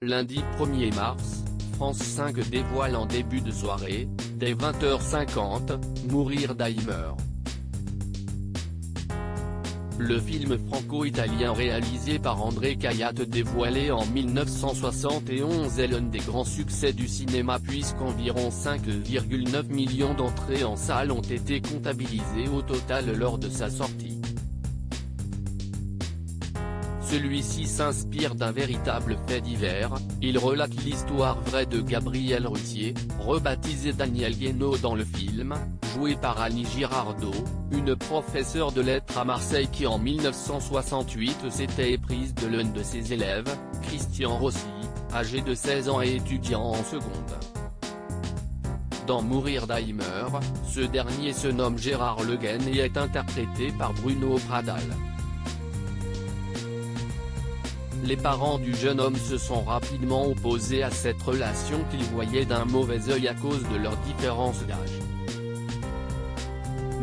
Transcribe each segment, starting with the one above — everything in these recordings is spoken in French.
Lundi 1er mars, France 5 dévoile en début de soirée, dès 20h50, Mourir d'Alzheimer. Le film franco-italien réalisé par André Cayatte dévoilé en 1971 est l'un des grands succès du cinéma puisqu'environ 5,9 millions d'entrées en salle ont été comptabilisées au total lors de sa sortie. Celui-ci s'inspire d'un véritable fait divers, il relate l'histoire vraie de Gabriel Russier, rebaptisé Daniel Guénaud dans le film, joué par Annie Girardot, une professeure de lettres à Marseille qui en 1968 s'était éprise de l'un de ses élèves, Christian Rossi, âgé de 16 ans et étudiant en seconde. Dans Mourir d'Alzheimer, ce dernier se nomme Gérard Le Guen et est interprété par Bruno Pradal. Les parents du jeune homme se sont rapidement opposés à cette relation qu'ils voyaient d'un mauvais œil à cause de leur différence d'âge.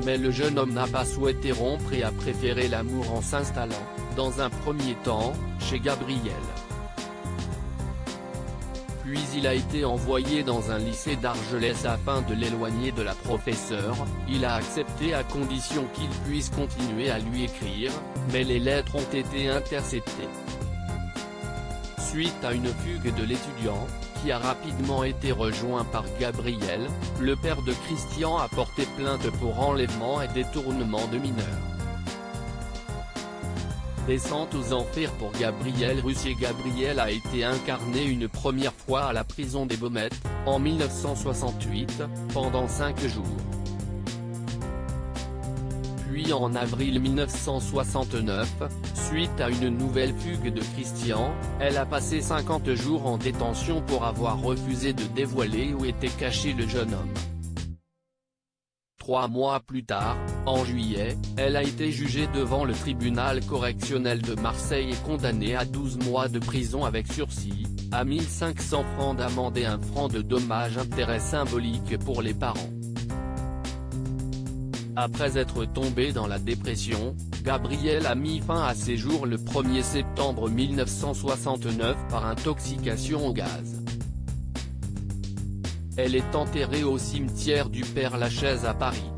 Mais le jeune homme n'a pas souhaité rompre et a préféré l'amour en s'installant, dans un premier temps, chez Gabriel. Puis il a été envoyé dans un lycée d'Argelès afin de l'éloigner de la professeure, il a accepté à condition qu'il puisse continuer à lui écrire, mais les lettres ont été interceptées. Suite à une fugue de l'étudiant, qui a rapidement été rejoint par Gabriel, le père de Christian a porté plainte pour enlèvement et détournement de mineurs. Descente aux enfers pour Gabriel Russier. Gabriel a été incarné une première fois à la prison des Baumettes, en 1968, pendant 5 jours. Puis en avril 1969, suite à une nouvelle fugue de Christian, elle a passé 50 jours en détention pour avoir refusé de dévoiler où était caché le jeune homme. 3 mois plus tard, en juillet, elle a été jugée devant le tribunal correctionnel de Marseille et condamnée à 12 mois de prison avec sursis, à 1 500 francs d'amende et 1 franc de dommages-intérêts symboliques pour les parents. Après être tombé dans la dépression, Gabriel a mis fin à ses jours le 1er septembre 1969 par intoxication au gaz. Elle est enterrée au cimetière du Père-Lachaise à Paris.